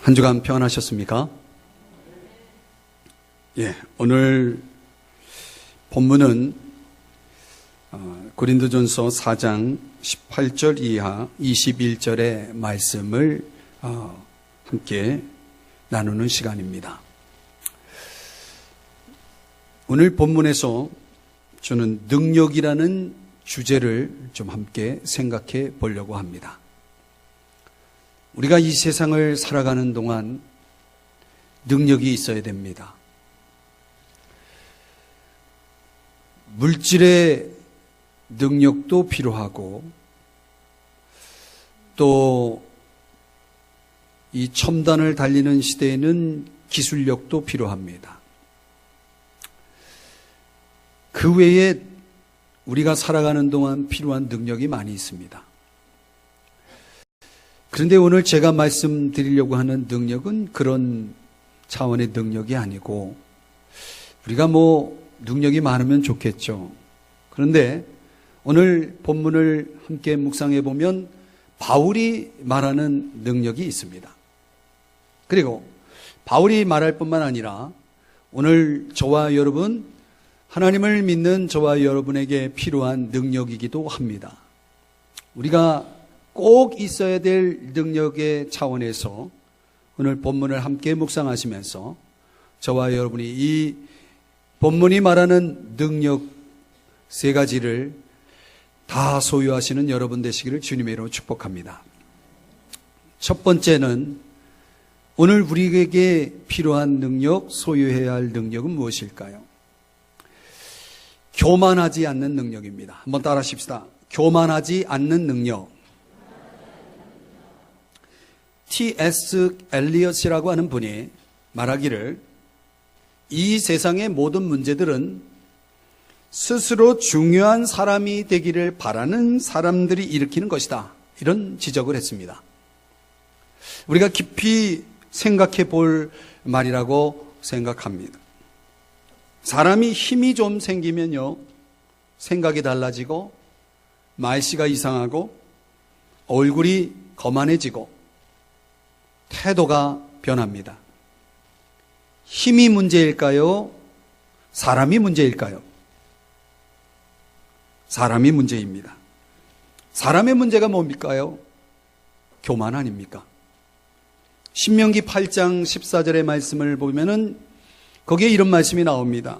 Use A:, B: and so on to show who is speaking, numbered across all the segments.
A: 한 주간 평안하셨습니까? 오늘 본문은 고린도전서 4장 18절 이하 21절의 말씀을 함께 나누는 시간입니다. 오늘 본문에서 저는 능력이라는 주제를 좀 함께 생각해 보려고 합니다. 우리가 이 세상을 살아가는 동안 능력이 있어야 됩니다. 물질의 능력도 필요하고 또 이 첨단을 달리는 시대에는 기술력도 필요합니다. 그 외에 우리가 살아가는 동안 필요한 능력이 많이 있습니다. 그런데 오늘 제가 말씀드리려고 하는 능력은 그런 차원의 능력이 아니고, 우리가 능력이 많으면 좋겠죠. 그런데 오늘 본문을 함께 묵상해 보면 바울이 말하는 능력이 있습니다. 그리고 바울이 말할 뿐만 아니라 오늘 저와 여러분, 하나님을 믿는 저와 여러분에게 필요한 능력이기도 합니다. 우리가 꼭 있어야 될 능력의 차원에서 오늘 본문을 함께 묵상하시면서 저와 여러분이 이 본문이 말하는 능력 세 가지를 다 소유하시는 여러분 되시기를 주님의 이름으로 축복합니다. 첫 번째는 오늘 우리에게 필요한 능력, 소유해야 할 능력은 무엇일까요? 교만하지 않는 능력입니다. 한번 따라 하십시다. 교만하지 않는 능력. T.S. 엘리엇이라고 하는 분이 말하기를, 이 세상의 모든 문제들은 스스로 중요한 사람이 되기를 바라는 사람들이 일으키는 것이다. 이런 지적을 했습니다. 우리가 깊이 생각해 볼 말이라고 생각합니다. 사람이 힘이 좀 생기면요, 생각이 달라지고 말씨가 이상하고 얼굴이 거만해지고 태도가 변합니다. 힘이 문제일까요? 사람이 문제일까요? 사람이 문제입니다. 사람의 문제가 뭡니까요? 교만 아닙니까? 신명기 8장 14절의 말씀을 보면은 거기에 이런 말씀이 나옵니다.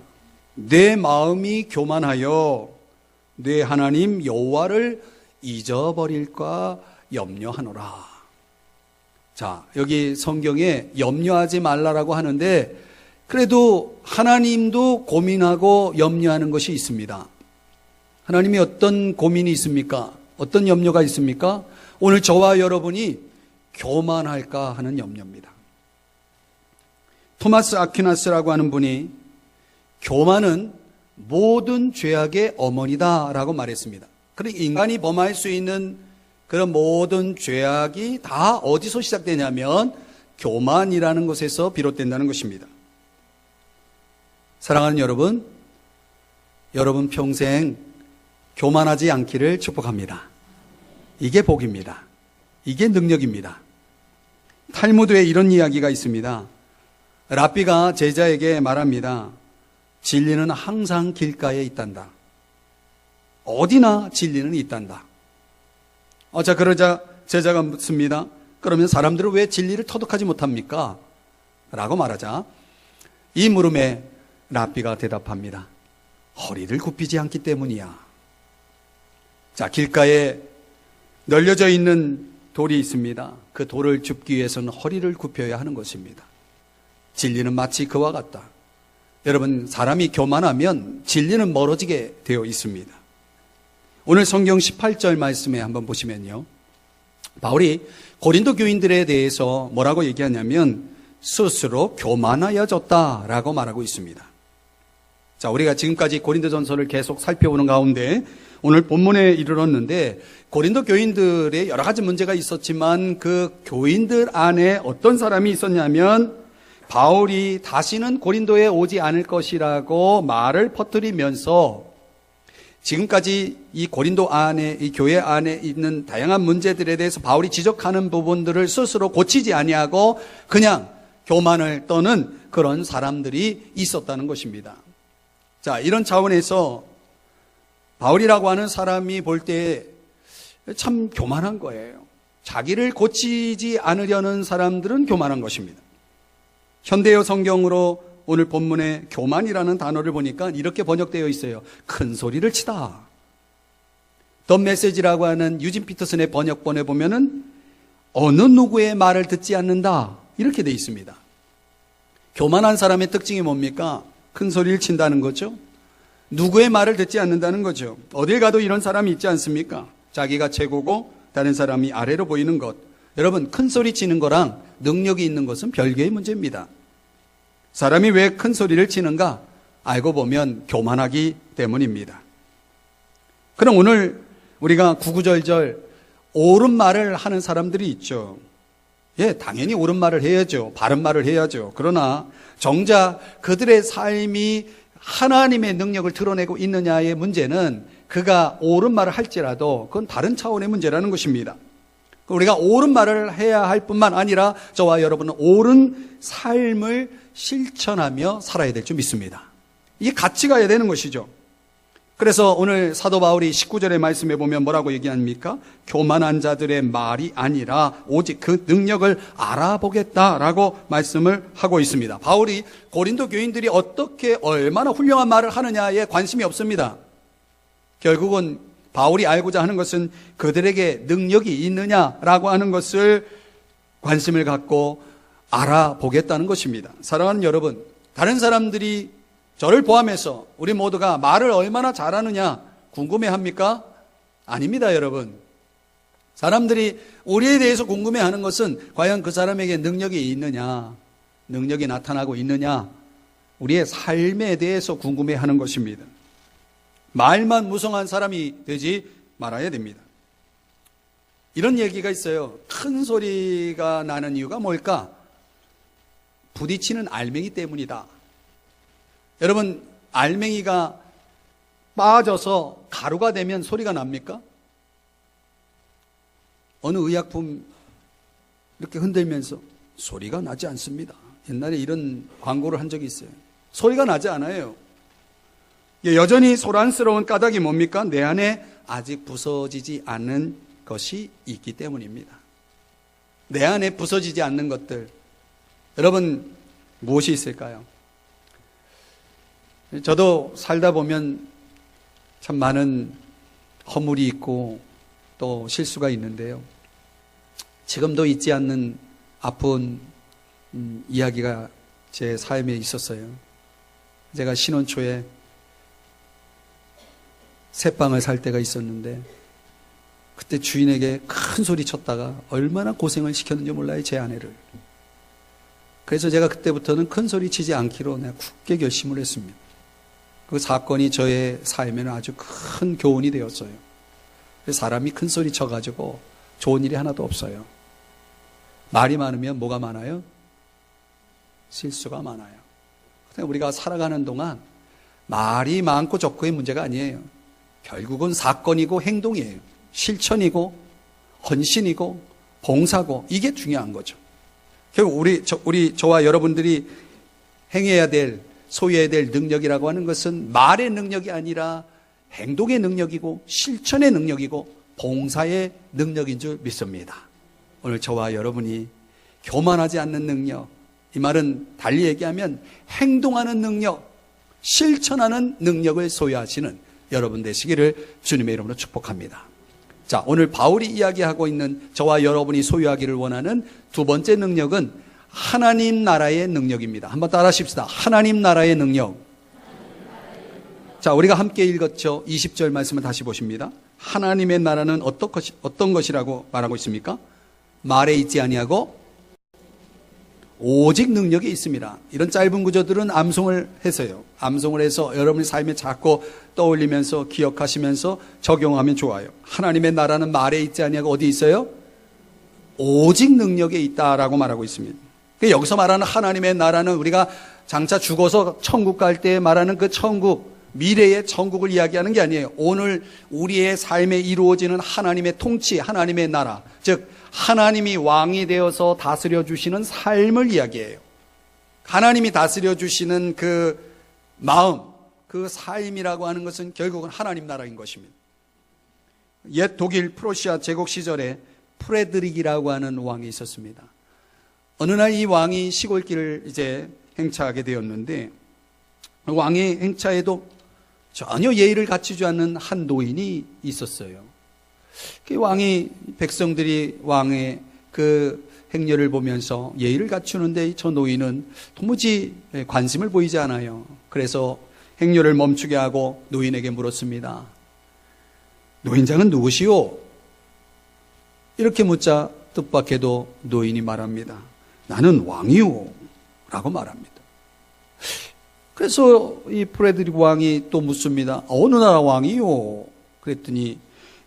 A: 내 마음이 교만하여 내 하나님 여호와를 잊어버릴까 염려하노라. 자, 여기 성경에 염려하지 말라라고 하는데, 그래도 하나님도 고민하고 염려하는 것이 있습니다. 하나님이 어떤 고민이 있습니까? 어떤 염려가 있습니까? 오늘 저와 여러분이 교만할까 하는 염려입니다. 토마스 아퀴나스라고 하는 분이 교만은 모든 죄악의 어머니다라고 말했습니다. 그러니까 인간이 범할 수 있는 그런 모든 죄악이 다 어디서 시작되냐면 교만이라는 것에서 비롯된다는 것입니다. 사랑하는 여러분, 여러분 평생 교만하지 않기를 축복합니다. 이게 복입니다. 이게 능력입니다. 탈무드에 이런 이야기가 있습니다. 랍비가 제자에게 말합니다. 진리는 항상 길가에 있단다. 어디나 진리는 있단다. 자, 그러자 제자가 묻습니다. 그러면 사람들은 왜 진리를 터득하지 못합니까? 라고 말하자 이 물음에 랍비가 대답합니다. 허리를 굽히지 않기 때문이야. 자, 길가에 널려져 있는 돌이 있습니다. 그 돌을 줍기 위해서는 허리를 굽혀야 하는 것입니다. 진리는 마치 그와 같다. 여러분, 사람이 교만하면 진리는 멀어지게 되어 있습니다. 오늘 성경 18절 말씀에 한번 보시면요, 바울이 고린도 교인들에 대해서 뭐라고 얘기하냐면 스스로 교만하여졌다라고 말하고 있습니다. 자, 우리가 지금까지 고린도전서를 계속 살펴보는 가운데 오늘 본문에 이르렀는데, 고린도 교인들의 여러 가지 문제가 있었지만 그 교인들 안에 어떤 사람이 있었냐면, 바울이 다시는 고린도에 오지 않을 것이라고 말을 퍼뜨리면서 지금까지 이 고린도 안에, 이 교회 안에 있는 다양한 문제들에 대해서 바울이 지적하는 부분들을 스스로 고치지 아니하고 그냥 교만을 떠는 그런 사람들이 있었다는 것입니다. 자, 이런 차원에서 바울이라고 하는 사람이 볼 때 참 교만한 거예요. 자기를 고치지 않으려는 사람들은 교만한 것입니다. 현대어 성경으로 오늘 본문에 교만이라는 단어를 보니까 이렇게 번역되어 있어요. 큰 소리를 치다. 더 메시지라고 하는 유진 피터슨의 번역본에 보면은 어느 누구의 말을 듣지 않는다. 이렇게 되어 있습니다. 교만한 사람의 특징이 뭡니까? 큰 소리를 친다는 거죠. 누구의 말을 듣지 않는다는 거죠. 어딜 가도 이런 사람이 있지 않습니까? 자기가 최고고 다른 사람이 아래로 보이는 것. 여러분, 큰 소리 치는 거랑 능력이 있는 것은 별개의 문제입니다. 사람이 왜 큰 소리를 치는가? 알고 보면 교만하기 때문입니다. 그럼 오늘 우리가 구구절절 옳은 말을 하는 사람들이 있죠. 예, 당연히 옳은 말을 해야죠. 바른 말을 해야죠. 그러나 정작 그들의 삶이 하나님의 능력을 드러내고 있느냐의 문제는 그가 옳은 말을 할지라도 그건 다른 차원의 문제라는 것입니다. 우리가 옳은 말을 해야 할 뿐만 아니라 저와 여러분은 옳은 삶을 실천하며 살아야 될 줄 믿습니다. 이게 같이 가야 되는 것이죠. 그래서 오늘 사도 바울이 19절의 말씀에 보면 뭐라고 얘기합니까? 교만한 자들의 말이 아니라 오직 그 능력을 알아보겠다라고 말씀을 하고 있습니다. 바울이 고린도 교인들이 어떻게 얼마나 훌륭한 말을 하느냐에 관심이 없습니다. 결국은 바울이 알고자 하는 것은 그들에게 능력이 있느냐라고 하는 것을 관심을 갖고 알아보겠다는 것입니다. 사랑하는 여러분, 다른 사람들이 저를 포함해서 우리 모두가 말을 얼마나 잘하느냐 궁금해합니까? 아닙니다, 여러분. 사람들이 우리에 대해서 궁금해하는 것은 과연 그 사람에게 능력이 있느냐, 능력이 나타나고 있느냐, 우리의 삶에 대해서 궁금해하는 것입니다. 말만 무성한 사람이 되지 말아야 됩니다. 이런 얘기가 있어요. 큰 소리가 나는 이유가 뭘까? 부딪히는 알맹이 때문이다. 여러분, 알맹이가 빠져서 가루가 되면 소리가 납니까? 어느 의약품 이렇게 흔들면서 소리가 나지 않습니다. 옛날에 이런 광고를 한 적이 있어요. 소리가 나지 않아요. 여전히 소란스러운 까닭이 뭡니까? 내 안에 아직 부서지지 않은 것이 있기 때문입니다. 내 안에 부서지지 않는 것들, 여러분 무엇이 있을까요? 저도 살다 보면 참 많은 허물이 있고 또 실수가 있는데요. 지금도 잊지 않는 아픈 이야기가 제 삶에 있었어요. 제가 신혼 초에 새방을 살 때가 있었는데 그때 주인에게 큰 소리 쳤다가 얼마나 고생을 시켰는지 몰라요, 제 아내를. 그래서 제가 그때부터는 큰 소리 치지 않기로 내가 굳게 결심을 했습니다. 그 사건이 저의 삶에는 아주 큰 교훈이 되었어요. 사람이 큰 소리 쳐가지고 좋은 일이 하나도 없어요. 말이 많으면 뭐가 많아요? 실수가 많아요. 우리가 살아가는 동안 말이 많고 적고의 문제가 아니에요. 결국은 사건이고 행동이에요. 실천이고 헌신이고 봉사고 이게 중요한 거죠. 결국 저와 여러분들이 행해야 될, 소유해야 될 능력이라고 하는 것은 말의 능력이 아니라 행동의 능력이고 실천의 능력이고 봉사의 능력인 줄 믿습니다. 오늘 저와 여러분이 교만하지 않는 능력, 이 말은 달리 얘기하면 행동하는 능력, 실천하는 능력을 소유하시는 여러분 되시기를 주님의 이름으로 축복합니다. 자, 오늘 바울이 이야기하고 있는 저와 여러분이 소유하기를 원하는 두 번째 능력은 하나님 나라의 능력입니다. 한번 따라 하십시다. 하나님 나라의 능력. 자, 우리가 함께 읽었죠. 20절 말씀을 다시 보십니다. 하나님의 나라는 어떤 것이라고 말하고 있습니까? 말에 있지 아니하고 오직 능력이 있습니다. 이런 짧은 구절들은 암송을 해서요. 암송을 해서 여러분의 삶에 자꾸 떠올리면서 기억하시면서 적용하면 좋아요. 하나님의 나라는 말에 있지 아니하고 어디 있어요? 오직 능력에 있다라고 말하고 있습니다. 여기서 말하는 하나님의 나라는 우리가 장차 죽어서 천국 갈 때 말하는 그 천국, 미래의 천국을 이야기하는 게 아니에요. 오늘 우리의 삶에 이루어지는 하나님의 통치, 하나님의 나라, 즉 하나님이 왕이 되어서 다스려 주시는 삶을 이야기해요. 하나님이 다스려 주시는 그 마음, 그 삶이라고 하는 것은 결국은 하나님 나라인 것입니다. 옛 독일 프로시아 제국 시절에 프레드릭이라고 하는 왕이 있었습니다. 어느 날 이 왕이 시골길을 이제 행차하게 되었는데, 왕의 행차에도 전혀 예의를 갖추지 않는 한 노인이 있었어요. 그 왕이, 백성들이 왕의 그 행렬을 보면서 예의를 갖추는데 저 노인은 도무지 관심을 보이지 않아요. 그래서 행렬을 멈추게 하고 노인에게 물었습니다. 노인장은 누구시오? 이렇게 묻자 뜻밖에도 노인이 말합니다. 나는 왕이오 라고 말합니다. 그래서 이 프레드릭 왕이 또 묻습니다. 어느 나라 왕이요? 그랬더니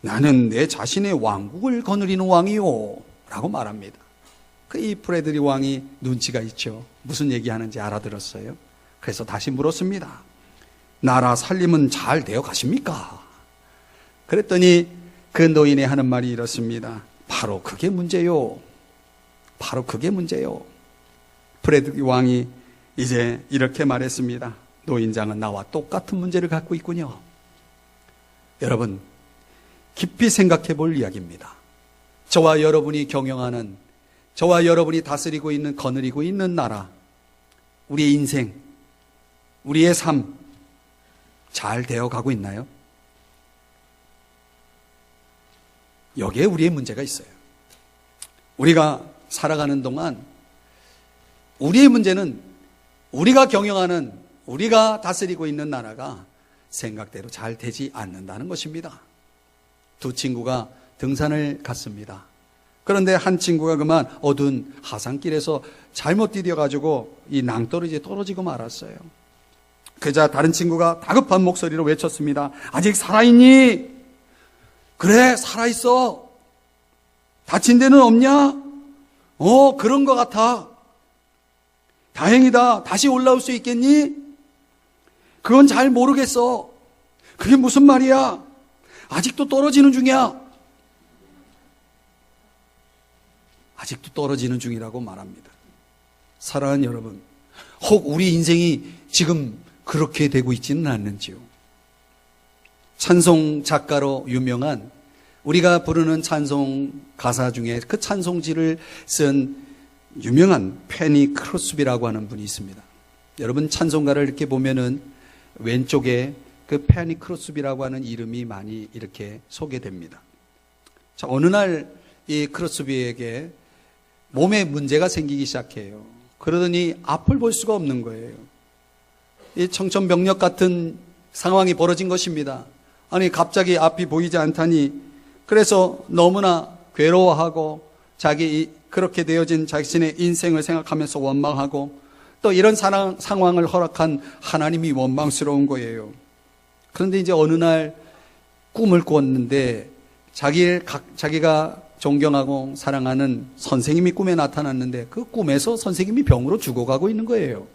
A: 나는 내 자신의 왕국을 거느리는 왕이요 라고 말합니다. 이 프레드릭 왕이 눈치가 있죠. 무슨 얘기하는지 알아들었어요. 그래서 다시 물었습니다. 나라 살림은 잘 되어 가십니까? 그랬더니 그 노인이 하는 말이 이렇습니다. 바로 그게 문제요. 바로 그게 문제요. 프레드릭 왕이 이제 이렇게 말했습니다. 노인장은 나와 똑같은 문제를 갖고 있군요. 여러분, 깊이 생각해 볼 이야기입니다. 저와 여러분이 경영하는, 저와 여러분이 다스리고 있는, 거느리고 있는 나라, 우리의 인생, 우리의 삶, 잘 되어 가고 있나요? 여기에 우리의 문제가 있어요. 우리가 살아가는 동안 우리의 문제는 우리가 경영하는, 우리가 다스리고 있는 나라가 생각대로 잘 되지 않는다는 것입니다. 두 친구가 등산을 갔습니다. 그런데 한 친구가 그만 어두운 하산길에서 잘못 디뎌가지고 이 낭떠러지에 떨어지고 말았어요. 그자 다른 친구가 다급한 목소리로 외쳤습니다. 아직 살아있니? 그래, 살아있어. 다친 데는 없냐? 그런 것 같아. 다행이다. 다시 올라올 수 있겠니? 그건 잘 모르겠어. 그게 무슨 말이야? 아직도 떨어지는 중이야. 아직도 떨어지는 중이라고 말합니다. 사랑하는 여러분, 혹 우리 인생이 지금 그렇게 되고 있지는 않는지요? 찬송 작가로 유명한, 우리가 부르는 찬송 가사 중에 그 찬송지를 쓴 유명한 페니 크로스비라고 하는 분이 있습니다. 여러분, 찬송가를 이렇게 보면은 왼쪽에 그 페니 크로스비라고 하는 이름이 많이 이렇게 소개됩니다. 자, 어느 날 이 크로스비에게 몸에 문제가 생기기 시작해요. 그러더니 앞을 볼 수가 없는 거예요. 이 청천벽력 같은 상황이 벌어진 것입니다. 아니, 갑자기 앞이 보이지 않다니, 그래서 너무나 괴로워하고 자기 그렇게 되어진 자신의 인생을 생각하면서 원망하고, 또 이런 상황을 허락한 하나님이 원망스러운 거예요. 그런데 이제 어느 날 꿈을 꿨는데 자기가 존경하고 사랑하는 선생님이 꿈에 나타났는데 그 꿈에서 선생님이 병으로 죽어가고 있는 거예요.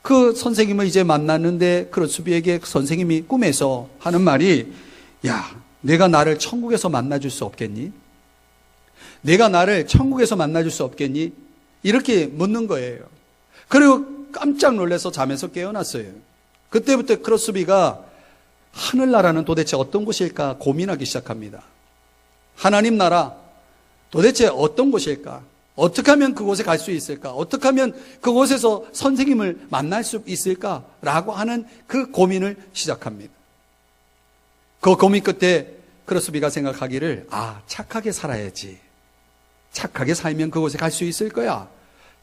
A: 그 선생님을 이제 만났는데 크로스비에게 선생님이 꿈에서 하는 말이, 야, 내가 나를 천국에서 만나줄 수 없겠니? 내가 나를 천국에서 만나줄 수 없겠니? 이렇게 묻는 거예요. 그리고 깜짝 놀라서 잠에서 깨어났어요. 그때부터 크로스비가 하늘나라는 도대체 어떤 곳일까 고민하기 시작합니다. 하나님 나라 도대체 어떤 곳일까? 어떻게 하면 그곳에 갈 수 있을까? 어떻게 하면 그곳에서 선생님을 만날 수 있을까라고 하는 그 고민을 시작합니다. 그 고민 끝에 크로스비가 생각하기를, 착하게 살아야지. 착하게 살면 그곳에 갈 수 있을 거야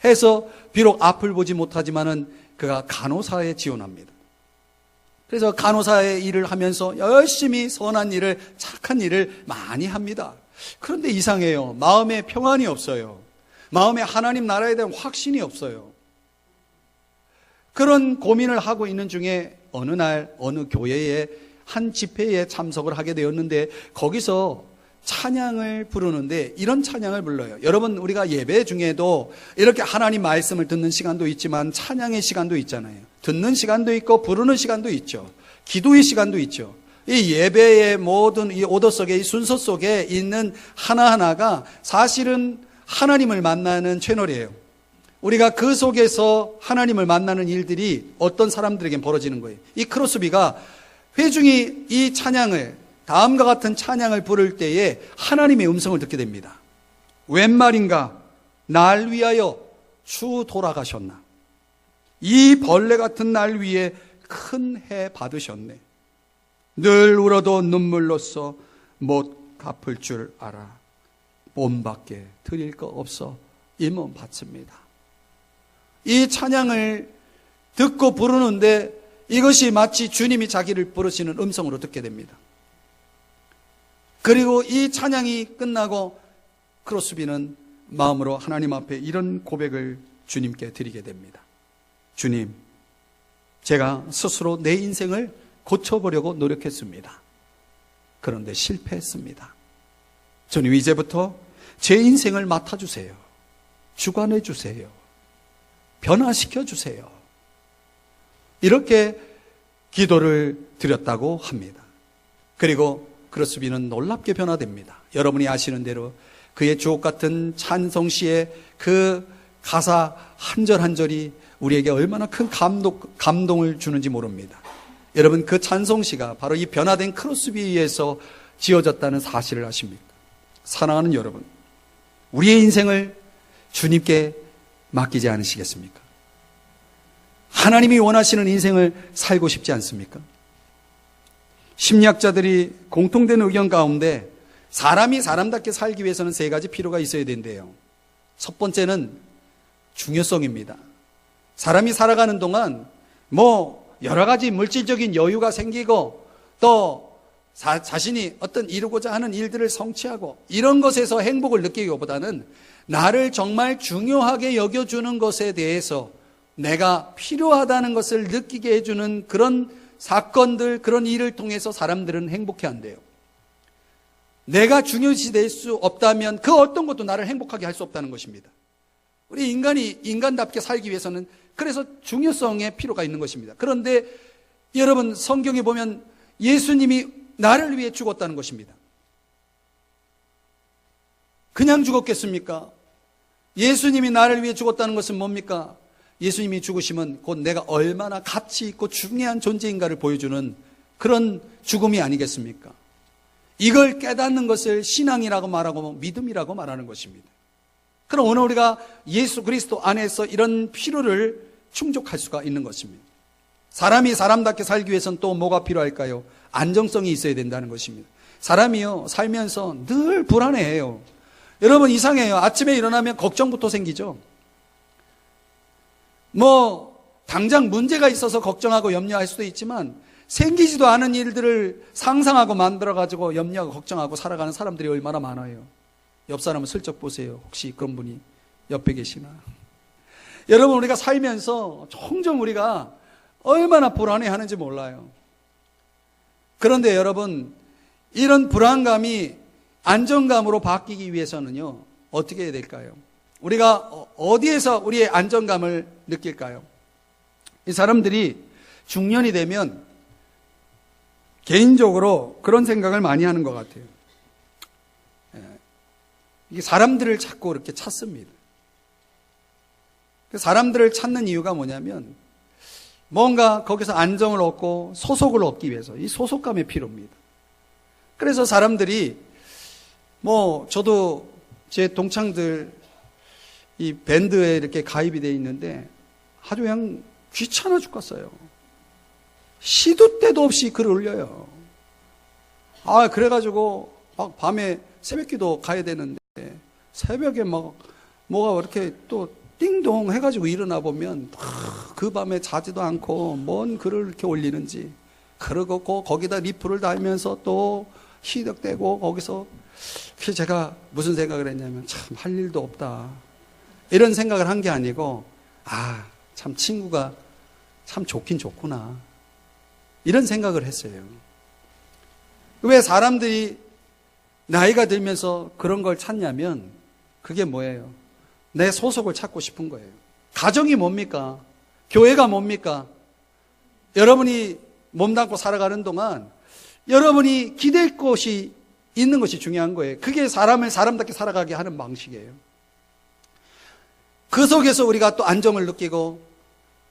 A: 해서 비록 앞을 보지 못하지만은 그가 간호사에 지원합니다. 그래서 간호사의 일을 하면서 열심히 선한 일을, 착한 일을 많이 합니다. 그런데 이상해요. 마음에 평안이 없어요. 마음에 하나님 나라에 대한 확신이 없어요. 그런 고민을 하고 있는 중에 어느 날 어느 교회에 한 집회에 참석을 하게 되었는데, 거기서 찬양을 부르는데 이런 찬양을 불러요. 여러분, 우리가 예배 중에도 이렇게 하나님 말씀을 듣는 시간도 있지만 찬양의 시간도 있잖아요. 듣는 시간도 있고 부르는 시간도 있죠. 기도의 시간도 있죠. 이 예배의 모든 이 오더 속에, 이 순서 속에 있는 하나하나가 사실은 하나님을 만나는 채널이에요. 우리가 그 속에서 하나님을 만나는 일들이 어떤 사람들에겐 벌어지는 거예요. 이 크로스비가 회중이 이 찬양을, 다음과 같은 찬양을 부를 때에 하나님의 음성을 듣게 됩니다. 웬 말인가? 날 위하여 주 돌아가셨나? 이 벌레 같은 날 위에 큰 해 받으셨네. 늘 울어도 눈물로써 못 갚을 줄 알아. 몸밖에 드릴 거 없어 이 몸 바칩니다. 이 찬양을 듣고 부르는데 이것이 마치 주님이 자기를 부르시는 음성으로 듣게 됩니다. 그리고 이 찬양이 끝나고 크로스비는 마음으로 하나님 앞에 이런 고백을 주님께 드리게 됩니다. 주님, 제가 스스로 내 인생을 고쳐보려고 노력했습니다. 그런데 실패했습니다. 주님, 이제부터 제 인생을 맡아주세요. 주관해 주세요. 변화시켜 주세요. 이렇게 기도를 드렸다고 합니다. 그리고 크로스비는 놀랍게 변화됩니다. 여러분이 아시는 대로 그의 주옥 같은 찬송시의 그 가사 한 절 한 절이 우리에게 얼마나 큰 감동을 주는지 모릅니다. 여러분, 그 찬송시가 바로 이 변화된 크로스비에 의해서 지어졌다는 사실을 아십니까? 사랑하는 여러분, 우리의 인생을 주님께 맡기지 않으시겠습니까? 하나님이 원하시는 인생을 살고 싶지 않습니까? 심리학자들이 공통된 의견 가운데 사람이 사람답게 살기 위해서는 세 가지 필요가 있어야 된대요. 첫 번째는 중요성입니다. 사람이 살아가는 동안 여러 가지 물질적인 여유가 생기고 또 자신이 어떤 이루고자 하는 일들을 성취하고 이런 것에서 행복을 느끼기보다는 나를 정말 중요하게 여겨주는 것에 대해서 내가 필요하다는 것을 느끼게 해주는 그런 사건들, 그런 일을 통해서 사람들은 행복해한대요. 내가 중요시 될 수 없다면 그 어떤 것도 나를 행복하게 할 수 없다는 것입니다. 우리 인간이 인간답게 살기 위해서는 그래서 중요성의 필요가 있는 것입니다. 그런데 여러분, 성경에 보면 예수님이 나를 위해 죽었다는 것입니다. 그냥 죽었겠습니까? 예수님이 나를 위해 죽었다는 것은 뭡니까? 예수님이 죽으시면 곧 내가 얼마나 가치 있고 중요한 존재인가를 보여주는 그런 죽음이 아니겠습니까? 이걸 깨닫는 것을 신앙이라고 말하고 믿음이라고 말하는 것입니다. 그럼 오늘 우리가 예수 그리스도 안에서 이런 필요를 충족할 수가 있는 것입니다. 사람이 사람답게 살기 위해서는 또 뭐가 필요할까요? 안정성이 있어야 된다는 것입니다. 사람이요, 살면서 늘 불안해해요. 여러분, 이상해요. 아침에 일어나면 걱정부터 생기죠. 당장 문제가 있어서 걱정하고 염려할 수도 있지만 생기지도 않은 일들을 상상하고 만들어가지고 염려하고 걱정하고 살아가는 사람들이 얼마나 많아요. 옆 사람을 슬쩍 보세요. 혹시 그런 분이 옆에 계시나? 여러분, 우리가 살면서 종종 우리가 얼마나 불안해하는지 몰라요. 그런데 여러분, 이런 불안감이 안정감으로 바뀌기 위해서는요, 어떻게 해야 될까요? 우리가 어디에서 우리의 안정감을 느낄까요? 이 사람들이 중년이 되면 개인적으로 그런 생각을 많이 하는 것 같아요. 이게 사람들을 자꾸 이렇게 찾습니다. 사람들을 찾는 이유가 뭐냐면 뭔가 거기서 안정을 얻고 소속을 얻기 위해서 이 소속감이 필요합니다. 그래서 사람들이 저도 제 동창들 이 밴드에 이렇게 가입이 돼 있는데 아주 그냥 귀찮아 죽겠어요. 시도 때도 없이 글을 올려요. 그래가지고 막 밤에 새벽기도 가야 되는데 새벽에 뭐가 이렇게 또 띵동 해가지고 일어나 보면 그 밤에 자지도 않고 뭔 글을 이렇게 올리는지, 그러고 거기다 리플을 달면서 또 희덕대고 거기서. 그래서 제가 무슨 생각을 했냐면 참 할 일도 없다 이런 생각을 한 게 아니고 참 친구가 참 좋긴 좋구나 이런 생각을 했어요. 왜 사람들이 나이가 들면서 그런 걸 찾냐면 그게 뭐예요? 내 소속을 찾고 싶은 거예요. 가정이 뭡니까? 교회가 뭡니까? 여러분이 몸담고 살아가는 동안 여러분이 기댈 곳이 있는 것이 중요한 거예요. 그게 사람을 사람답게 살아가게 하는 방식이에요. 그 속에서 우리가 또 안정을 느끼고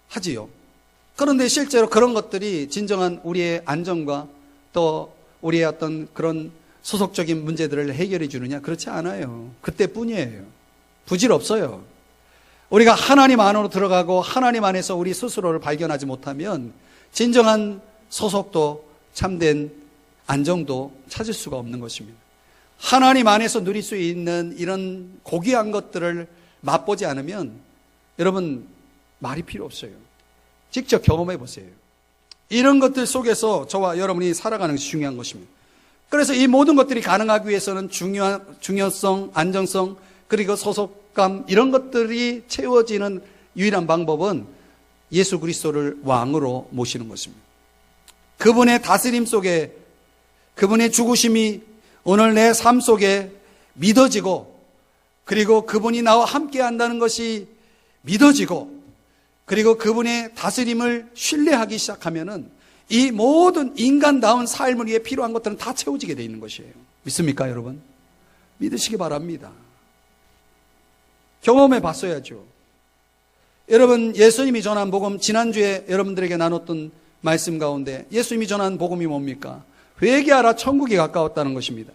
A: 하지요. 그런데 실제로 그런 것들이 진정한 우리의 안정과 또 우리의 어떤 그런 소속적인 문제들을 해결해 주느냐? 그렇지 않아요. 그때뿐이에요. 부질없어요. 우리가 하나님 안으로 들어가고 하나님 안에서 우리 스스로를 발견하지 못하면 진정한 소속도 참된 안정도 찾을 수가 없는 것입니다. 하나님 안에서 누릴 수 있는 이런 고귀한 것들을 맛보지 않으면 여러분 말이 필요 없어요. 직접 경험해 보세요. 이런 것들 속에서 저와 여러분이 살아가는 것이 중요한 것입니다. 그래서 이 모든 것들이 가능하기 위해서는 중요성, 안정성, 그리고 소속감 이런 것들이 채워지는 유일한 방법은 예수 그리스도를 왕으로 모시는 것입니다. 그분의 다스림 속에 그분의 죽으심이 오늘 내 삶 속에 믿어지고 그리고 그분이 나와 함께 한다는 것이 믿어지고 그리고 그분의 다스림을 신뢰하기 시작하면은 이 모든 인간다운 삶을 위해 필요한 것들은 다 채워지게 되어 있는 것이에요. 믿습니까, 여러분? 믿으시기 바랍니다. 경험해 봤어야죠. 여러분, 예수님이 전한 복음, 지난주에 여러분들에게 나눴던 말씀 가운데 예수님이 전한 복음이 뭡니까? 회개하라, 천국이 가까웠다는 것입니다.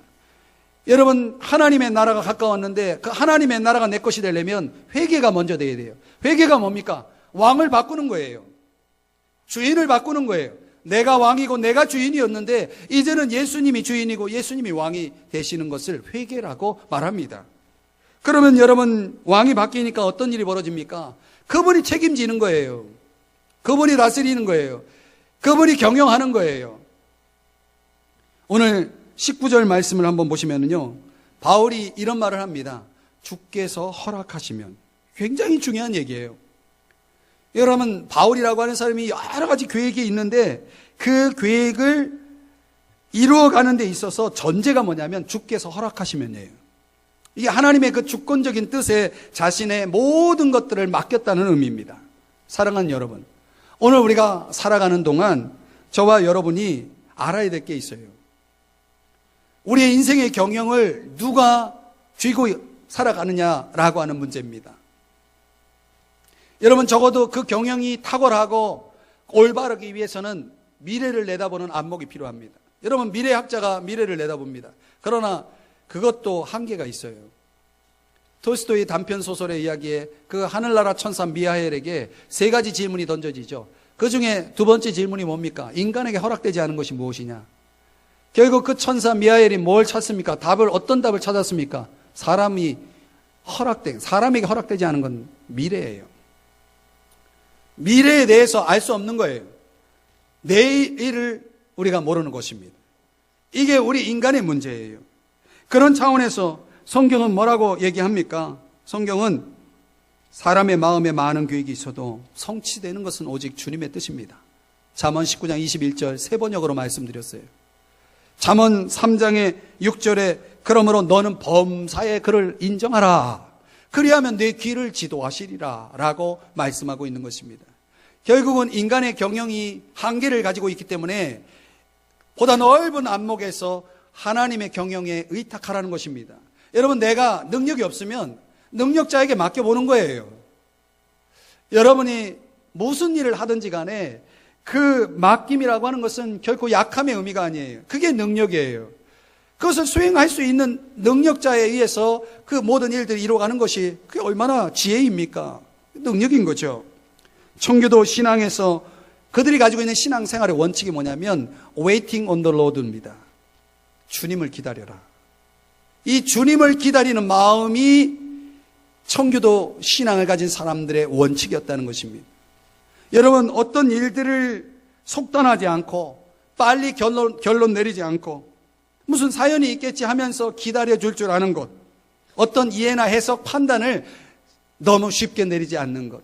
A: 여러분, 하나님의 나라가 가까웠는데 그 하나님의 나라가 내 것이 되려면 회개가 먼저 돼야 돼요. 회개가 뭡니까? 왕을 바꾸는 거예요. 주인을 바꾸는 거예요. 내가 왕이고 내가 주인이었는데 이제는 예수님이 주인이고 예수님이 왕이 되시는 것을 회개라고 말합니다. 그러면 여러분, 왕이 바뀌니까 어떤 일이 벌어집니까? 그분이 책임지는 거예요. 그분이 다스리는 거예요. 그분이 경영하는 거예요. 오늘 19절 말씀을 한번 보시면요, 바울이 이런 말을 합니다. 주께서 허락하시면. 굉장히 중요한 얘기예요. 여러분, 바울이라고 하는 사람이 여러 가지 계획이 있는데 그 계획을 이루어가는 데 있어서 전제가 뭐냐면 주께서 허락하시면이에요. 이게 하나님의 그 주권적인 뜻에 자신의 모든 것들을 맡겼다는 의미입니다. 사랑하는 여러분, 오늘 우리가 살아가는 동안 저와 여러분이 알아야 될 게 있어요. 우리의 인생의 경영을 누가 쥐고 살아가느냐라고 하는 문제입니다. 여러분, 적어도 그 경영이 탁월하고 올바르기 위해서는 미래를 내다보는 안목이 필요합니다. 여러분, 미래학자가 미래를 내다봅니다. 그러나 그것도 한계가 있어요. 톨스토이 단편 소설의 이야기에 그 하늘나라 천사 미하엘에게 세 가지 질문이 던져지죠. 그 중에 두 번째 질문이 뭡니까? 인간에게 허락되지 않은 것이 무엇이냐? 결국 그 천사 미하엘이 뭘 찾습니까? 어떤 답을 찾았습니까? 사람에게 허락되지 않은 건 미래예요. 미래에 대해서 알 수 없는 거예요. 내일을 우리가 모르는 것입니다. 이게 우리 인간의 문제예요. 그런 차원에서 성경은 뭐라고 얘기합니까? 성경은 사람의 마음에 많은 계획이 있어도 성취되는 것은 오직 주님의 뜻입니다. 잠언 19장 21절 세 번역으로 말씀드렸어요. 잠언 3장의 6절에 그러므로 너는 범사의 그를 인정하라. 그리하면 내 길을 지도하시리라 라고 말씀하고 있는 것입니다. 결국은 인간의 경영이 한계를 가지고 있기 때문에 보다 넓은 안목에서 하나님의 경영에 의탁하라는 것입니다. 여러분, 내가 능력이 없으면 능력자에게 맡겨보는 거예요. 여러분이 무슨 일을 하든지 간에 그 맡김이라고 하는 것은 결코 약함의 의미가 아니에요. 그게 능력이에요. 그것을 수행할 수 있는 능력자에 의해서 그 모든 일들이 이루어가는 것이 그게 얼마나 지혜입니까? 능력인 거죠. 청교도 신앙에서 그들이 가지고 있는 신앙생활의 원칙이 뭐냐면 waiting on the Lord입니다. 주님을 기다려라. 이 주님을 기다리는 마음이 청교도 신앙을 가진 사람들의 원칙이었다는 것입니다. 여러분, 어떤 일들을 속단하지 않고 빨리 결론 내리지 않고 무슨 사연이 있겠지 하면서 기다려줄 줄 아는 것, 어떤 이해나 해석, 판단을 너무 쉽게 내리지 않는 것.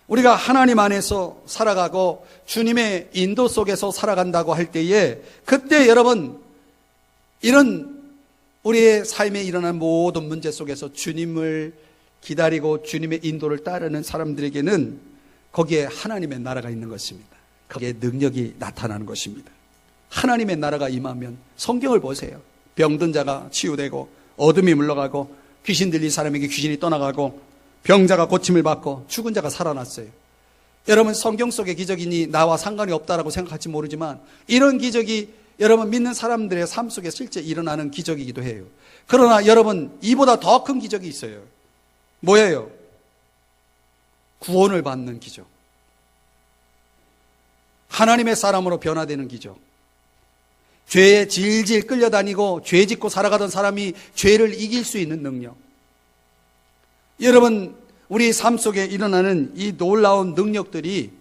A: 우리가 하나님 안에서 살아가고 주님의 인도 속에서 살아간다고 할 때에 그때 여러분 이런 우리의 삶에 일어난 모든 문제 속에서 주님을 기다리고 주님의 인도를 따르는 사람들에게는 거기에 하나님의 나라가 있는 것입니다. 거기에 능력이 나타나는 것입니다. 하나님의 나라가 임하면 성경을 보세요. 병든 자가 치유되고 어둠이 물러가고 귀신 들린 사람에게 귀신이 떠나가고 병자가 고침을 받고 죽은 자가 살아났어요. 여러분, 성경 속의 기적이니 나와 상관이 없다라고 생각할지 모르지만 이런 기적이 여러분 믿는 사람들의 삶 속에 실제 일어나는 기적이기도 해요. 그러나 여러분, 이보다 더 큰 기적이 있어요. 뭐예요? 구원을 받는 기적. 하나님의 사람으로 변화되는 기적. 죄에 질질 끌려다니고 죄 짓고 살아가던 사람이 죄를 이길 수 있는 능력. 여러분, 우리 삶 속에 일어나는 이 놀라운 능력들이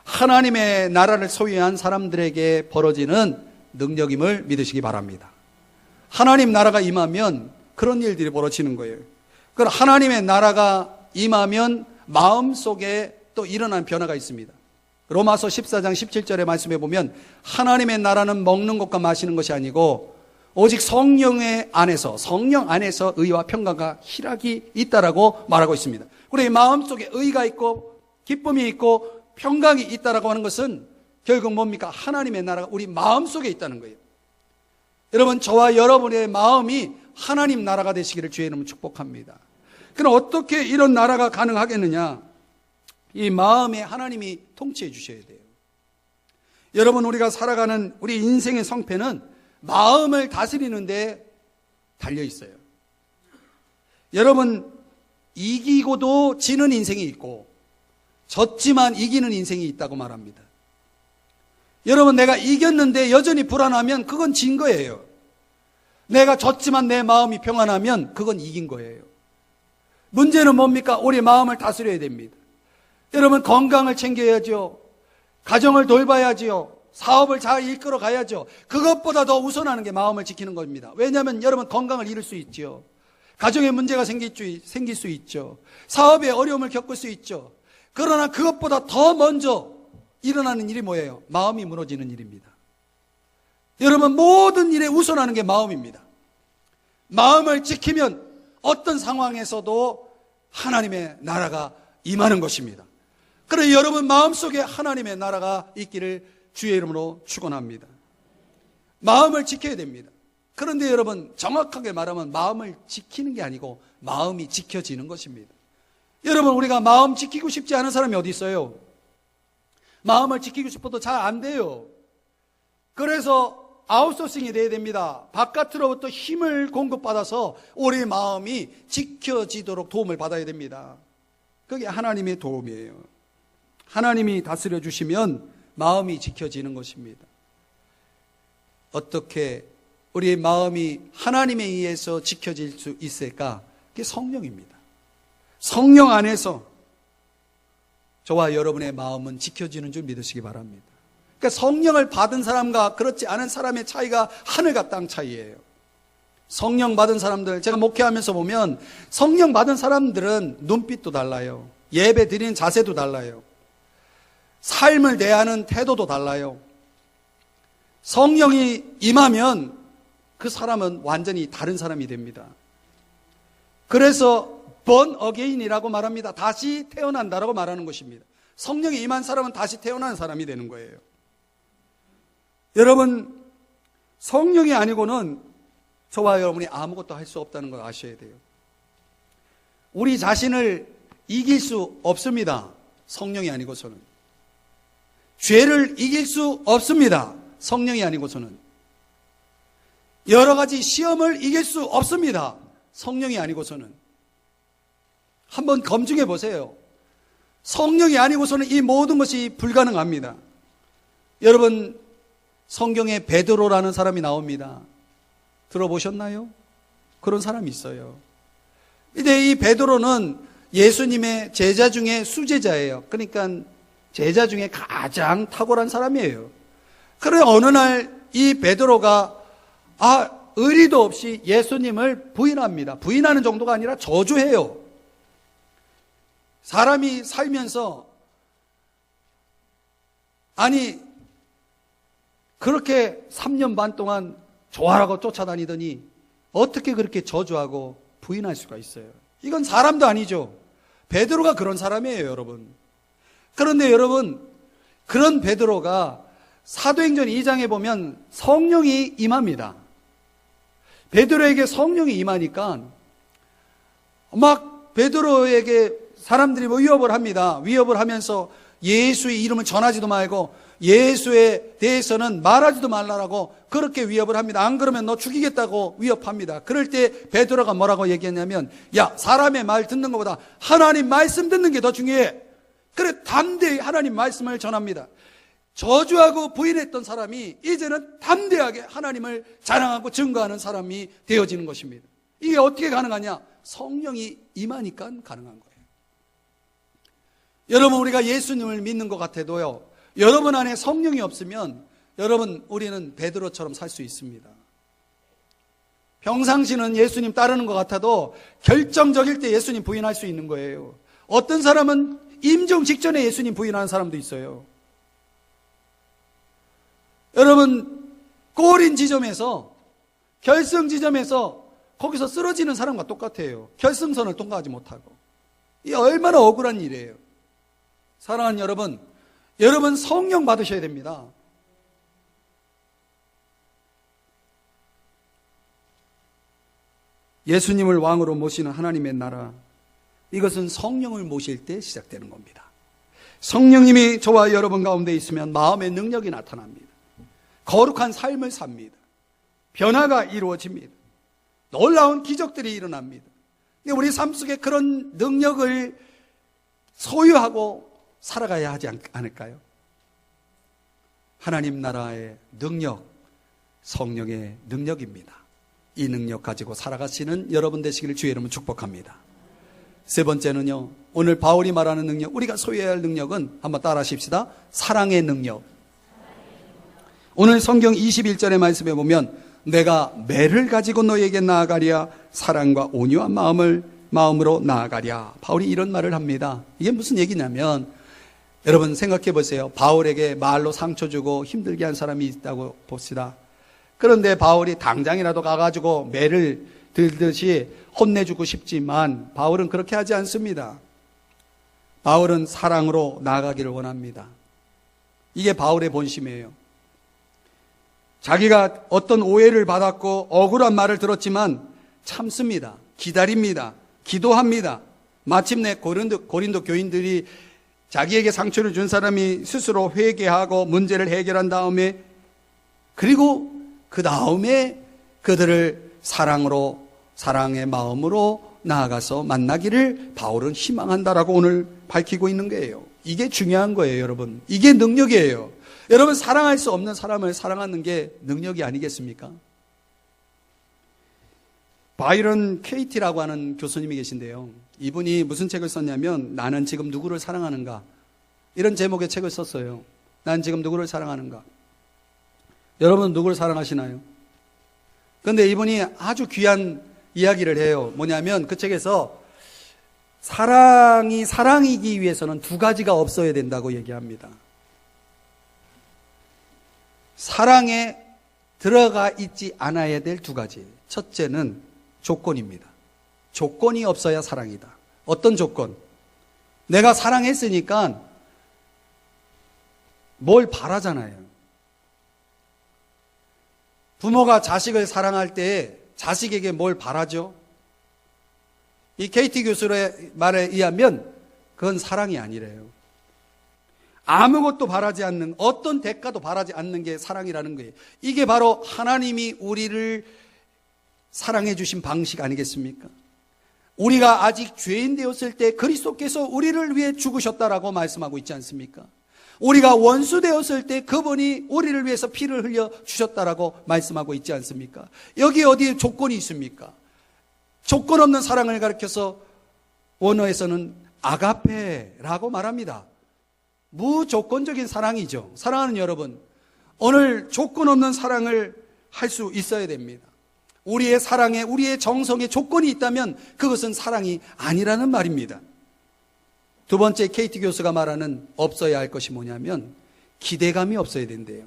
A: 하나님의 나라를 소유한 사람들에게 벌어지는 능력임을 믿으시기 바랍니다. 하나님 나라가 임하면 그런 일들이 벌어지는 거예요. 그럼 하나님의 나라가 임하면 마음속에 또 일어나는 변화가 있습니다. 로마서 14장 17절의 말씀에 보면 하나님의 나라는 먹는 것과 마시는 것이 아니고 오직 성령 안에서 의와 평강과 희락이 있다라고 말하고 있습니다. 우리 마음속에 의가 있고 기쁨이 있고 평강이 있다라고 하는 것은 결국 뭡니까? 하나님의 나라가 우리 마음속에 있다는 거예요. 여러분, 저와 여러분의 마음이 하나님 나라가 되시기를 주의 이름으로 축복합니다. 그럼 어떻게 이런 나라가 가능하겠느냐? 이 마음에 하나님이 통치해 주셔야 돼요. 여러분, 우리가 살아가는 우리 인생의 성패는 마음을 다스리는 데 달려 있어요. 여러분, 이기고도 지는 인생이 있고 졌지만 이기는 인생이 있다고 말합니다. 여러분, 내가 이겼는데 여전히 불안하면 그건 진 거예요. 내가 졌지만 내 마음이 평안하면 그건 이긴 거예요. 문제는 뭡니까? 우리 마음을 다스려야 됩니다. 여러분, 건강을 챙겨야죠. 가정을 돌봐야죠. 사업을 잘 이끌어 가야죠. 그것보다 더 우선하는 게 마음을 지키는 겁니다. 왜냐하면 여러분, 건강을 잃을 수 있죠. 가정에 문제가 생길 수 있죠. 사업에 어려움을 겪을 수 있죠. 그러나 그것보다 더 먼저 일어나는 일이 뭐예요? 마음이 무너지는 일입니다. 여러분, 모든 일에 우선하는 게 마음입니다. 마음을 지키면 어떤 상황에서도 하나님의 나라가 임하는 것입니다. 그래서 여러분 마음속에 하나님의 나라가 있기를 주의 이름으로 축원합니다. 마음을 지켜야 됩니다. 그런데 여러분, 정확하게 말하면 마음을 지키는 게 아니고 마음이 지켜지는 것입니다. 여러분, 우리가 마음 지키고 싶지 않은 사람이 어디 있어요? 마음을 지키고 싶어도 잘 안 돼요. 그래서 아웃소싱이 돼야 됩니다. 바깥으로부터 힘을 공급받아서 우리 마음이 지켜지도록 도움을 받아야 됩니다. 그게 하나님의 도움이에요. 하나님이 다스려 주시면 마음이 지켜지는 것입니다. 어떻게 우리의 마음이 하나님에 의해서 지켜질 수 있을까? 그게 성령입니다. 성령 안에서 저와 여러분의 마음은 지켜지는 줄 믿으시기 바랍니다. 그러니까 성령을 받은 사람과 그렇지 않은 사람의 차이가 하늘과 땅 차이예요. 성령 받은 사람들, 제가 목회하면서 보면 성령 받은 사람들은 눈빛도 달라요. 예배 드리는 자세도 달라요. 삶을 대하는 태도도 달라요. 성령이 임하면 그 사람은 완전히 다른 사람이 됩니다. 그래서 born again이라고 말합니다. 다시 태어난다라고 말하는 것입니다. 성령이 임한 사람은 다시 태어난 사람이 되는 거예요. 여러분, 성령이 아니고는 저와 여러분이 아무것도 할 수 없다는 걸 아셔야 돼요. 우리 자신을 이길 수 없습니다. 성령이 아니고서는. 죄를 이길 수 없습니다. 성령이 아니고서는. 여러 가지 시험을 이길 수 없습니다. 성령이 아니고서는. 한번 검증해 보세요. 성령이 아니고서는 이 모든 것이 불가능합니다. 여러분, 성경에 베드로라는 사람이 나옵니다. 들어보셨나요? 그런 사람이 있어요. 근데 이 베드로는 예수님의 제자 중에 수제자예요. 그러니까 제자 중에 가장 탁월한 사람이에요. 그래 어느 날 이 베드로가 의리도 없이 예수님을 부인합니다. 부인하는 정도가 아니라 저주해요. 사람이 살면서 그렇게 3년 반 동안 좋아라고 쫓아다니더니 어떻게 그렇게 저주하고 부인할 수가 있어요? 이건 사람도 아니죠. 베드로가 그런 사람이에요, 여러분. 그런데 여러분, 그런 베드로가 사도행전 2장에 보면 성령이 임합니다. 베드로에게 성령이 임하니까 막 베드로에게 사람들이 위협을 합니다. 위협을 하면서 예수의 이름을 전하지도 말고 예수에 대해서는 말하지도 말라라고 그렇게 위협을 합니다. 안 그러면 너 죽이겠다고 위협합니다. 그럴 때 베드로가 뭐라고 얘기했냐면, 야, 사람의 말 듣는 것보다 하나님 말씀 듣는 게 더 중요해. 그래, 담대히 하나님 말씀을 전합니다. 저주하고 부인했던 사람이 이제는 담대하게 하나님을 자랑하고 증거하는 사람이 되어지는 것입니다. 이게 어떻게 가능하냐? 성령이 임하니까 가능한 거예요. 여러분, 우리가 예수님을 믿는 것 같아도요, 여러분 안에 성령이 없으면 여러분, 우리는 베드로처럼 살 수 있습니다. 평상시는 예수님 따르는 것 같아도 결정적일 때 예수님 부인할 수 있는 거예요. 어떤 사람은 임종 직전에 예수님 부인하는 사람도 있어요. 여러분, 골인 지점에서, 결승 지점에서 거기서 쓰러지는 사람과 똑같아요. 결승선을 통과하지 못하고. 이게 얼마나 억울한 일이에요. 사랑하는 여러분, 여러분 성령 받으셔야 됩니다. 예수님을 왕으로 모시는 하나님의 나라, 이것은 성령을 모실 때 시작되는 겁니다. 성령님이 저와 여러분 가운데 있으면 마음의 능력이 나타납니다. 거룩한 삶을 삽니다. 변화가 이루어집니다. 놀라운 기적들이 일어납니다. 우리 삶 속에 그런 능력을 소유하고 살아가야 하지 않을까요? 하나님 나라의 능력, 성령의 능력입니다. 이 능력 가지고 살아가시는 여러분 되시기를 주의 이름으로 축복합니다. 세 번째는요, 오늘 바울이 말하는 능력, 우리가 소유해야 할 능력은 한번 따라 하십시다. 사랑의 능력. 오늘 성경 21절의 말씀에 보면 내가 매를 가지고 너에게 나아가랴, 사랑과 온유한 마음으로 나아가랴. 바울이 이런 말을 합니다. 이게 무슨 얘기냐면, 여러분 생각해 보세요. 바울에게 말로 상처 주고 힘들게 한 사람이 있다고 봅시다. 그런데 바울이 당장이라도 가가지고 매를 들듯이 혼내주고 싶지만 바울은 그렇게 하지 않습니다. 바울은 사랑으로 나아가기를 원합니다. 이게 바울의 본심이에요. 자기가 어떤 오해를 받았고 억울한 말을 들었지만 참습니다. 기다립니다. 기도합니다. 마침내 고린도 교인들이 자기에게 상처를 준 사람이 스스로 회개하고 문제를 해결한 다음에, 그리고 그 다음에 그들을 사랑의 마음으로 나아가서 만나기를 바울은 희망한다라고 오늘 밝히고 있는 거예요. 이게 중요한 거예요, 여러분. 이게 능력이에요. 여러분, 사랑할 수 없는 사람을 사랑하는 게 능력이 아니겠습니까? 바이런 케이티라고 하는 교수님이 계신데요. 이분이 무슨 책을 썼냐면 나는 지금 누구를 사랑하는가, 이런 제목의 책을 썼어요. 난 지금 누구를 사랑하는가. 여러분 누구를 사랑하시나요? 그런데 이분이 아주 귀한 이야기를 해요. 뭐냐면 그 책에서 사랑이 사랑이기 위해서는 두 가지가 없어야 된다고 얘기합니다. 사랑에 들어가 있지 않아야 될 두 가지. 첫째는 조건입니다. 조건이 없어야 사랑이다. 어떤 조건? 내가 사랑했으니까 뭘 바라잖아요. 부모가 자식을 사랑할 때 자식에게 뭘 바라죠? 이 KT 교수의 말에 의하면 그건 사랑이 아니래요. 아무것도 바라지 않는, 어떤 대가도 바라지 않는 게 사랑이라는 거예요. 이게 바로 하나님이 우리를 사랑해 주신 방식 아니겠습니까? 우리가 아직 죄인 되었을 때 그리스도께서 우리를 위해 죽으셨다라고 말씀하고 있지 않습니까? 우리가 원수 되었을 때 그분이 우리를 위해서 피를 흘려 주셨다라고 말씀하고 있지 않습니까? 여기 어디에 조건이 있습니까? 조건 없는 사랑을 가리켜서 원어에서는 아가페라고 말합니다. 무조건적인 사랑이죠. 사랑하는 여러분, 오늘 조건 없는 사랑을 할 수 있어야 됩니다. 우리의 사랑에, 우리의 정성에 조건이 있다면 그것은 사랑이 아니라는 말입니다. 두 번째, KT 교수가 말하는 없어야 할 것이 뭐냐면 기대감이 없어야 된대요.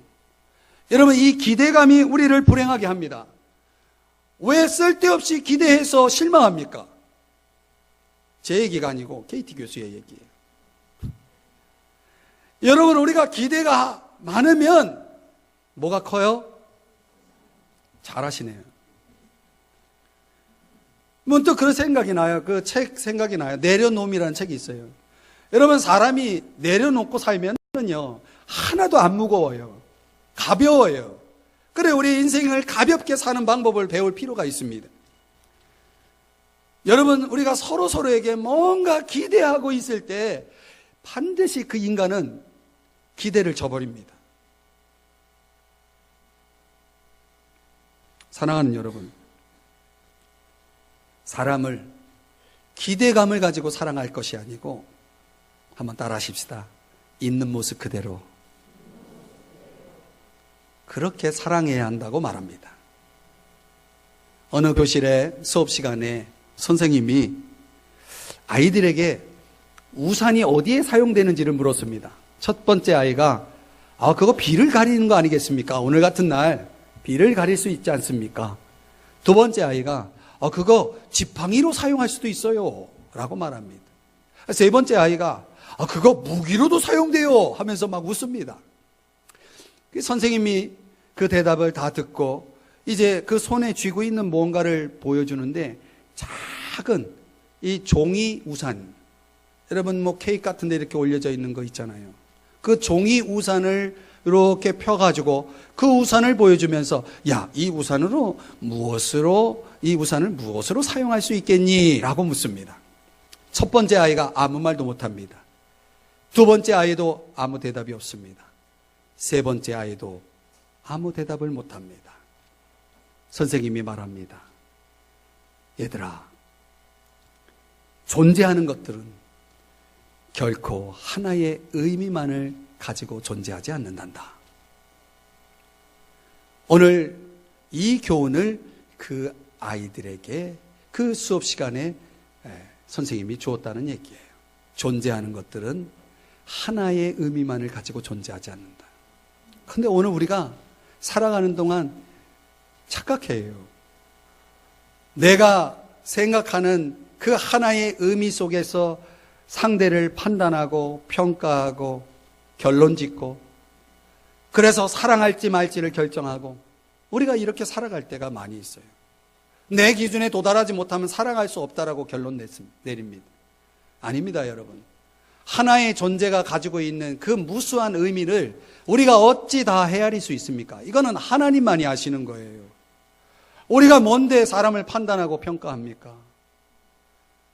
A: 여러분, 이 기대감이 우리를 불행하게 합니다. 왜 쓸데없이 기대해서 실망합니까? 제 얘기가 아니고 KT 교수의 얘기예요. 여러분, 우리가 기대가 많으면 뭐가 커요? 잘하시네요. 문득 그런 생각이 나요. 그 책 생각이 나요. 내려놓음이라는 책이 있어요. 여러분, 사람이 내려놓고 살면요, 하나도 안 무거워요. 가벼워요. 그래, 우리 인생을 가볍게 사는 방법을 배울 필요가 있습니다. 여러분, 우리가 서로에게 뭔가 기대하고 있을 때 반드시 그 인간은 기대를 저버립니다. 사랑하는 여러분, 사람을 기대감을 가지고 사랑할 것이 아니고, 한번 따라 하십시다. 있는 모습 그대로 그렇게 사랑해야 한다고 말합니다. 어느 교실의 수업 시간에 선생님이 아이들에게 우산이 어디에 사용되는지를 물었습니다. 첫 번째 아이가 그거 비를 가리는 거 아니겠습니까? 오늘 같은 날 비를 가릴 수 있지 않습니까? 두 번째 아이가 그거 지팡이로 사용할 수도 있어요 라고 말합니다. 세 번째 아이가 그거 무기로도 사용돼요 하면서 막 웃습니다. 선생님이 그 대답을 다 듣고 이제 그 손에 쥐고 있는 뭔가를 보여주는데, 작은 이 종이 우산, 여러분 뭐 케이크 같은 데 이렇게 올려져 있는 거 있잖아요. 그 종이 우산을 이렇게 펴가지고 그 우산을 보여주면서, 야, 이 우산을 무엇으로 사용할 수 있겠니? 라고 묻습니다. 첫 번째 아이가 아무 말도 못합니다. 두 번째 아이도 아무 대답이 없습니다. 세 번째 아이도 아무 대답을 못합니다. 선생님이 말합니다. 얘들아, 존재하는 것들은 결코 하나의 의미만을 가지고 존재하지 않는단다. 오늘 이 교훈을 그 아이들에게 그 수업 시간에 선생님이 주었다는 얘기예요. 존재하는 것들은 하나의 의미만을 가지고 존재하지 않는다. 근데 오늘 우리가 살아가는 동안 착각해요. 내가 생각하는 그 하나의 의미 속에서 상대를 판단하고 평가하고 결론 짓고, 그래서 사랑할지 말지를 결정하고, 우리가 이렇게 살아갈 때가 많이 있어요. 내 기준에 도달하지 못하면 사랑할 수 없다라고 결론 내립니다. 아닙니다, 여러분. 하나의 존재가 가지고 있는 그 무수한 의미를 우리가 어찌 다 헤아릴 수 있습니까? 이거는 하나님만이 아시는 거예요. 우리가 뭔데 사람을 판단하고 평가합니까?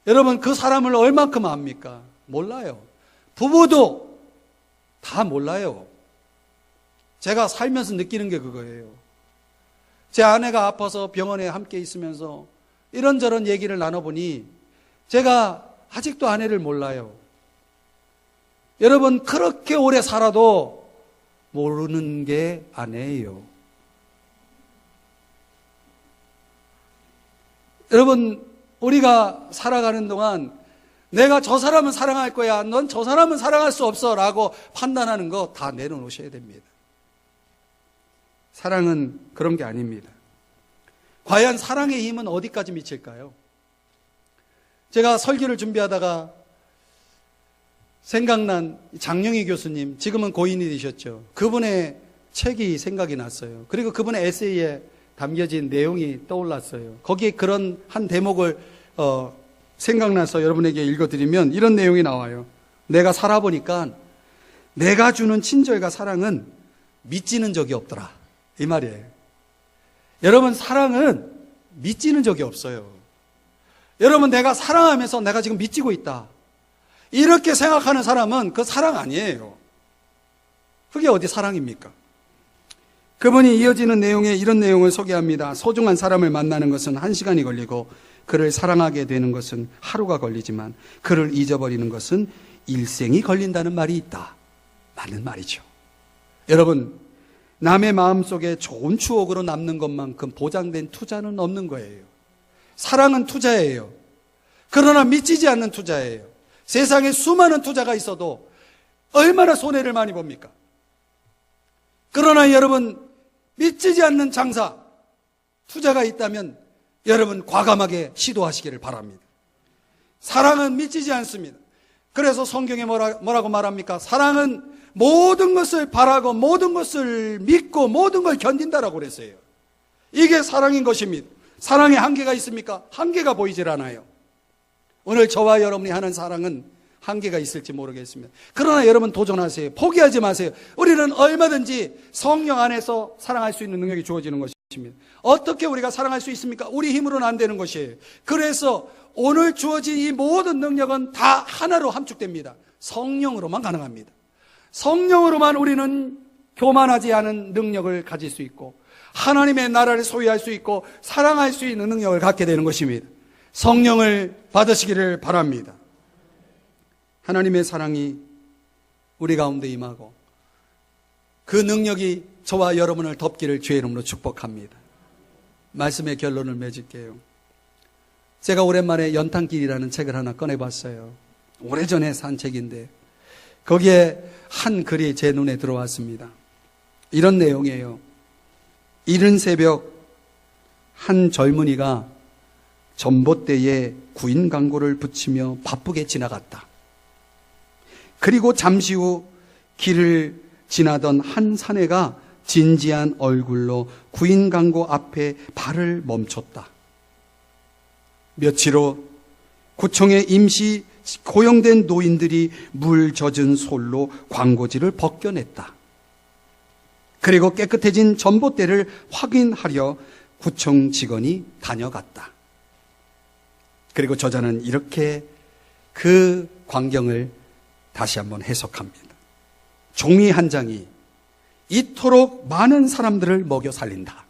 A: 여러분, 그 사람을 얼만큼 압니까? 몰라요. 부부도 다 몰라요. 제가 살면서 느끼는 게 그거예요. 제 아내가 아파서 병원에 함께 있으면서 이런저런 얘기를 나눠보니 제가 아직도 아내를 몰라요. 여러분, 그렇게 오래 살아도 모르는 게 아내예요. 여러분, 우리가 살아가는 동안 내가 저 사람은 사랑할 거야, 넌 저 사람은 사랑할 수 없어 라고 판단하는 거 다 내려놓으셔야 됩니다. 사랑은 그런 게 아닙니다. 과연 사랑의 힘은 어디까지 미칠까요? 제가 설교를 준비하다가 생각난 장영희 교수님, 지금은 고인이 되셨죠. 그분의 책이 생각이 났어요. 그리고 그분의 에세이에 담겨진 내용이 떠올랐어요. 거기에 그런 한 대목을 생각나서 여러분에게 읽어드리면 이런 내용이 나와요. 내가 살아보니까 내가 주는 친절과 사랑은 미치는 적이 없더라, 이 말이에요. 여러분, 사랑은 미치는 적이 없어요. 여러분, 내가 사랑하면서 내가 지금 미치고 있다, 이렇게 생각하는 사람은 그 사랑 아니에요. 그게 어디 사랑입니까? 그분이 이어지는 내용에 이런 내용을 소개합니다. 소중한 사람을 만나는 것은 1시간이 걸리고 그를 사랑하게 되는 것은 하루가 걸리지만 그를 잊어버리는 것은 일생이 걸린다는 말이 있다, 라는 말이죠. 여러분, 남의 마음속에 좋은 추억으로 남는 것만큼 보장된 투자는 없는 거예요. 사랑은 투자예요. 그러나 미치지 않는 투자예요. 세상에 수많은 투자가 있어도 얼마나 손해를 많이 봅니까? 그러나 여러분, 미치지 않는 장사, 투자가 있다면 여러분 과감하게 시도하시기를 바랍니다. 사랑은 미치지 않습니다. 그래서 성경에 뭐라고 말합니까? 사랑은 모든 것을 바라고 모든 것을 믿고 모든 걸 견딘다라고 그랬어요. 이게 사랑인 것입니다. 사랑에 한계가 있습니까? 한계가 보이질 않아요. 오늘 저와 여러분이 하는 사랑은 한계가 있을지 모르겠습니다. 그러나 여러분 도전하세요. 포기하지 마세요. 우리는 얼마든지 성령 안에서 사랑할 수 있는 능력이 주어지는 것입니다. 어떻게 우리가 사랑할 수 있습니까? 우리 힘으로는 안 되는 것이에요. 그래서 오늘 주어진 이 모든 능력은 다 하나로 함축됩니다. 성령으로만 가능합니다. 성령으로만 우리는 교만하지 않은 능력을 가질 수 있고 하나님의 나라를 소유할 수 있고 사랑할 수 있는 능력을 갖게 되는 것입니다. 성령을 받으시기를 바랍니다. 하나님의 사랑이 우리 가운데 임하고 그 능력이 저와 여러분을 덮기를 주의 이름으로 축복합니다. 말씀의 결론을 맺을게요. 제가 오랜만에 연탄길이라는 책을 하나 꺼내봤어요. 오래전에 산 책인데 거기에 한 글이 제 눈에 들어왔습니다. 이런 내용이에요. 이른 새벽 한 젊은이가 전봇대에 구인 광고를 붙이며 바쁘게 지나갔다. 그리고 잠시 후 길을 지나던 한 사내가 진지한 얼굴로 구인 광고 앞에 발을 멈췄다. 며칠 후 구청에 임시 고용된 노인들이 물 젖은 솔로 광고지를 벗겨냈다. 그리고 깨끗해진 전봇대를 확인하려 구청 직원이 다녀갔다. 그리고 저자는 이렇게 그 광경을 다시 한번 해석합니다. 종이 한 장이 이토록 많은 사람들을 먹여 살린다.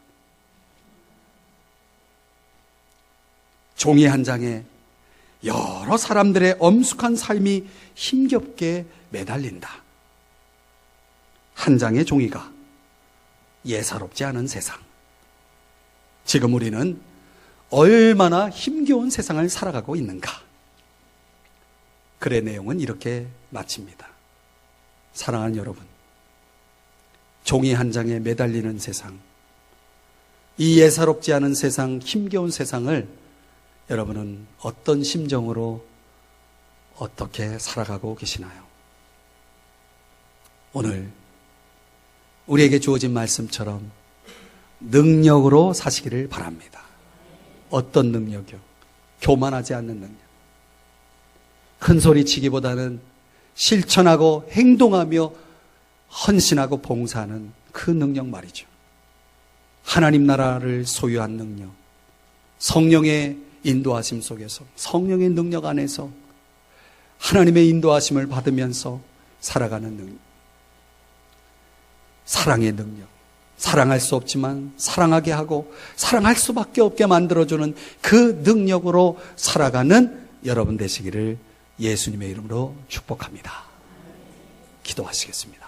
A: 종이 한 장에 여러 사람들의 엄숙한 삶이 힘겹게 매달린다. 한 장의 종이가 예사롭지 않은 세상. 지금 우리는 얼마나 힘겨운 세상을 살아가고 있는가? 글의 내용은 이렇게 마칩니다. 사랑하는 여러분, 종이 한 장에 매달리는 세상, 이 예사롭지 않은 세상, 힘겨운 세상을 여러분은 어떤 심정으로 어떻게 살아가고 계시나요? 오늘 우리에게 주어진 말씀처럼 능력으로 사시기를 바랍니다. 어떤 능력이요? 교만하지 않는 능력. 큰 소리 치기보다는 실천하고 행동하며 헌신하고 봉사하는 그 능력 말이죠. 하나님 나라를 소유한 능력, 성령의 인도하심 속에서, 성령의 능력 안에서 하나님의 인도하심을 받으면서 살아가는 능력, 사랑의 능력, 사랑할 수 없지만 사랑하게 하고 사랑할 수밖에 없게 만들어주는 그 능력으로 살아가는 여러분 되시기를 예수님의 이름으로 축복합니다. 기도하시겠습니다.